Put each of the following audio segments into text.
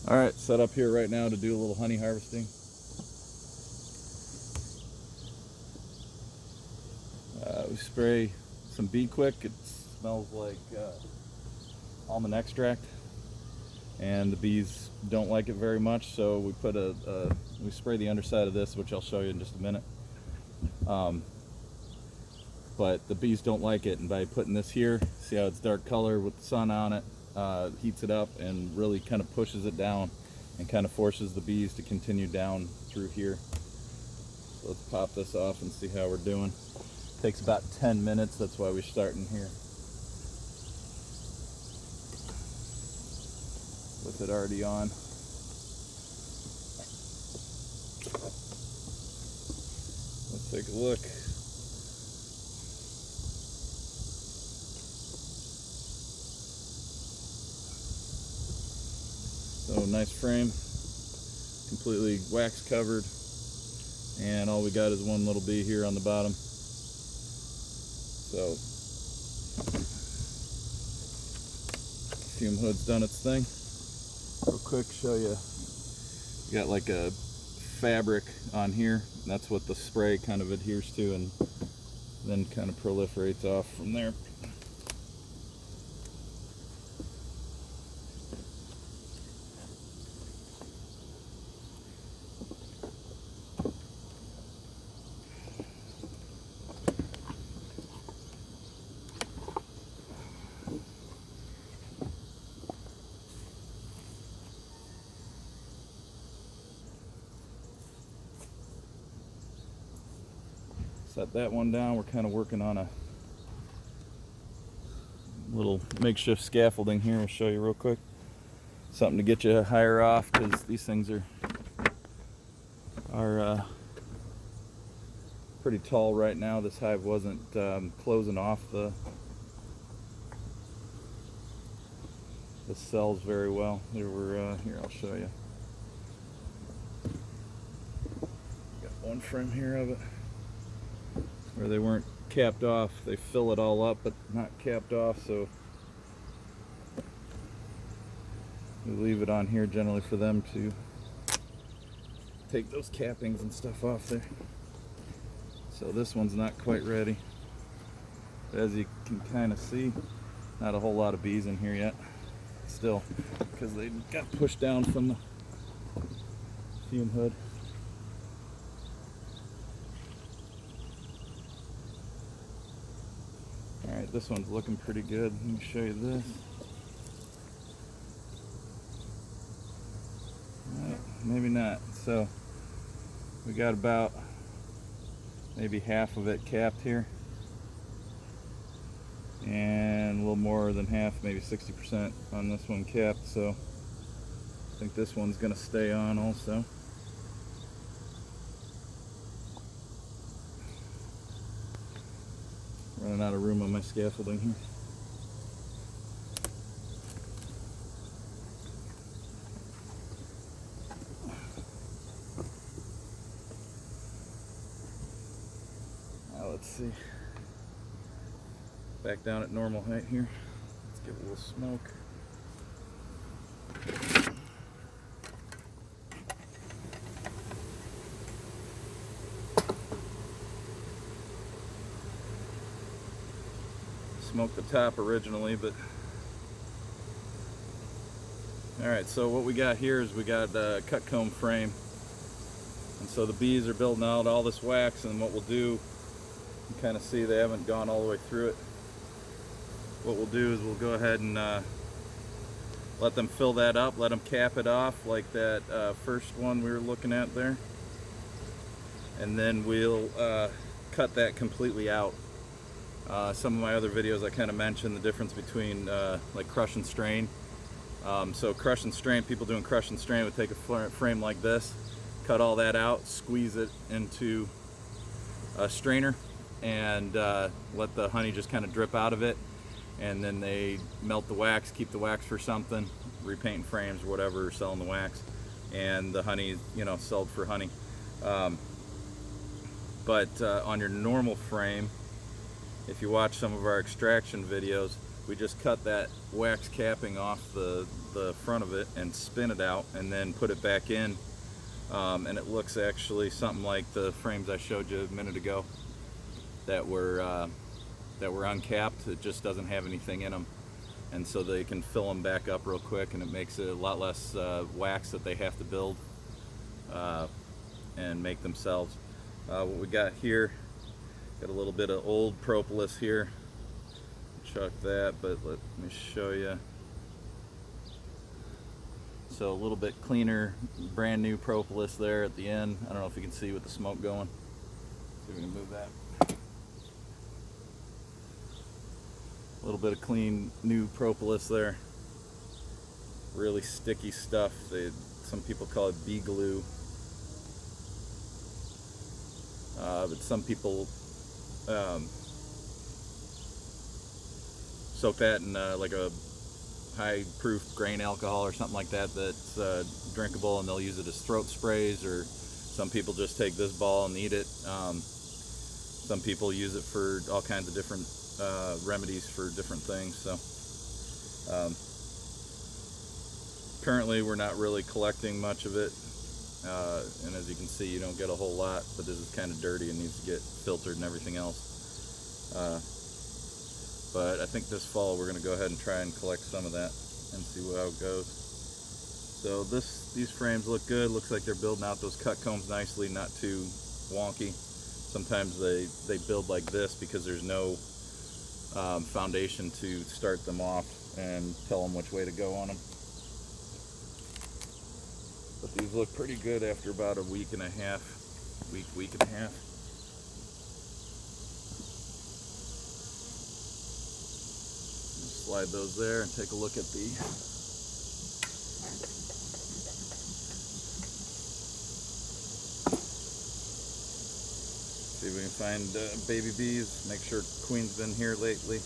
All right, set up here right now to do a little honey harvesting. We spray some Bee Quick. It smells like almond extract, and the bees don't like it very much, so we put we spray the underside of this, which I'll show you in just a minute. But the bees don't like it, and by putting this here, see how it's dark color with the sun on it, heats it up and really kind of pushes it down and kind of forces the bees to continue down through here. So let's pop this off and see how we're doing. Takes about 10 minutes, that's why we're starting here with it already on. Let's take a look. So nice frame, completely wax covered, and all we got is one little bee here on the bottom. So fume hood's done its thing. Real quick, show you. You got like a fabric on here, and that's what the spray kind of adheres to, and then kind of proliferates off from there. Set that one down. We're kind of working on a little makeshift scaffolding here. I'll show you real quick. Something to get you higher off, because these things are pretty tall right now. This hive wasn't closing off the cells very well. There were here, I'll show you. Got one frame here of it where they weren't capped off. They fill it all up but not capped off, so we leave it on here generally for them to take those cappings and stuff off there. So this one's not quite ready. As you can kind of see, not a whole lot of bees in here yet still, because they got pushed down from the fume hood. Alright, this one's looking pretty good. Let me show you this. Maybe not. So we got about maybe half of it capped here, and a little more than half, maybe 60% on this one capped. So I think this one's going to stay on also. Running out of room on my scaffolding here. Now let's see. Back down at normal height here. Let's give it a little smoke. Smoked the top originally, but alright, so what we got here is we got a cut comb frame, and so the bees are building out all this wax, and what we'll do, you kind of see they haven't gone all the way through it. What we'll do is we'll go ahead and let them fill that up, let them cap it off like that first one we were looking at there, and then we'll cut that completely out. Some of my other videos I kind of mentioned the difference between like crush and strain. So crush and strain, people doing crush and strain would take a frame like this, cut all that out, squeeze it into a strainer, and let the honey just kind of drip out of it, and then they melt the wax, keep the wax for something, repainting frames or whatever, or selling the wax, and the honey, you know, sold for honey. But on your normal frame, if you watch some of our extraction videos, we just cut that wax capping off the front of it and spin it out and then put it back in, and it looks actually something like the frames I showed you a minute ago that were uncapped. It just doesn't have anything in them, and so they can fill them back up real quick, and it makes it a lot less wax that they have to build and make themselves. What we got here, got a little bit of old propolis here. Chuck that, but let me show you. So a little bit cleaner, brand new propolis there at the end. I don't know if you can see with the smoke going. See if we can move that. A little bit of clean new propolis there. Really sticky stuff. Some people call it bee glue. But some people soak that in like a high proof grain alcohol or something like that that's drinkable, and they'll use it as throat sprays, or some people just take this ball and eat it. Some people use it for all kinds of different remedies for different things. So currently we're not really collecting much of it, and as you can see, you don't get a whole lot, but this is kind of dirty and needs to get filtered and everything else. But I think this fall we're going to go ahead and try and collect some of that and see how it goes. So these frames look good. Looks like they're building out those cut combs nicely, not too wonky. Sometimes they build like this because there's no foundation to start them off and tell them which way to go on them. But these look pretty good after about a week and a half. Week and a half. Slide those there and take a look at the see if we can find baby bees. Make sure queen's been here lately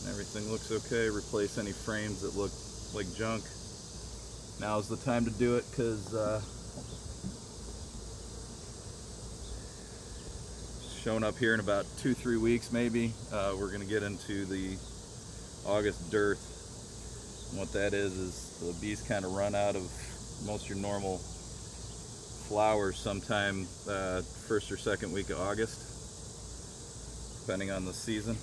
and everything looks okay. Replace any frames that look like junk. Now's the time to do it, because showing up here in about 2-3 weeks maybe, we're going to get into the August dearth. And what that is the bees kind of run out of most of your normal flowers sometime first or second week of August, depending on the season.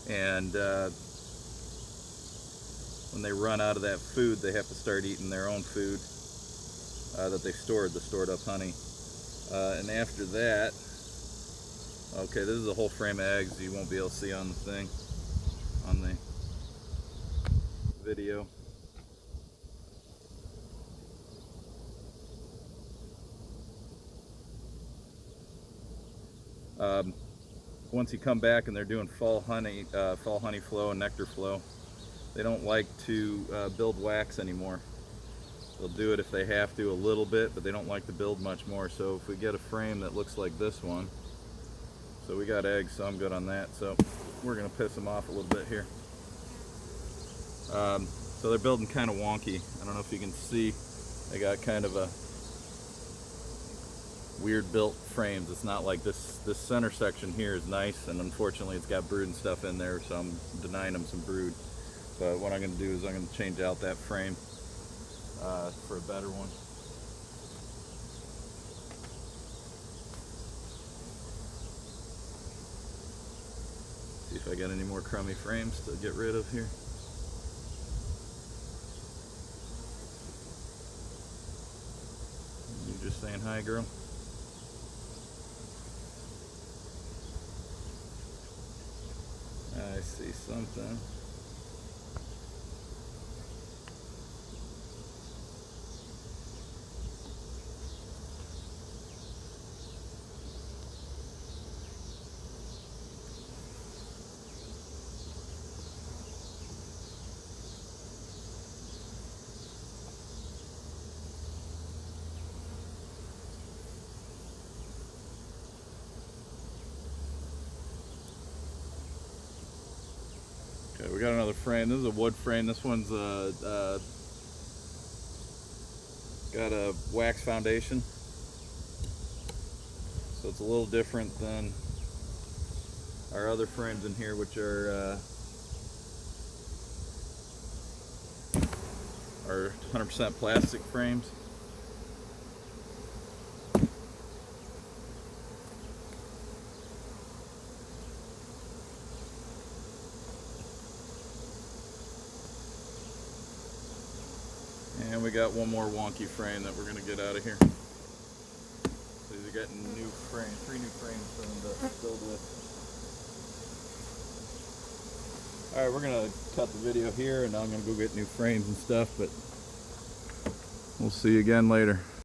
And when they run out of that food, they have to start eating their own food that they stored, the stored up honey. And after that, okay, this is a whole frame of eggs you won't be able to see on the thing, on the video. Once you come back and they're doing fall honey flow and nectar flow, they don't like to build wax anymore. They'll do it if they have to a little bit, but they don't like to build much more. So if we get a frame that looks like this one, so we got eggs, so I'm good on that. So we're gonna piss them off a little bit here. So they're building kind of wonky. I don't know if you can see, they got kind of a weird built frames. It's not like this center section here is nice, and unfortunately it's got brood and stuff in there, so I'm denying them some brood. But what I'm going to do is I'm going to change out that frame for a better one. See if I got any more crummy frames to get rid of here. You just saying hi, girl? I see something. Okay, we got another frame. This is a wood frame. This one's got a wax foundation. it's a little different than our other frames in here, which are 100% plastic frames. And we got one more wonky frame that we're going to get out of here. So these are getting new frames, 3 new frames for them to build with. Alright, we're going to cut the video here, and I'm going to go get new frames and stuff, but we'll see you again later.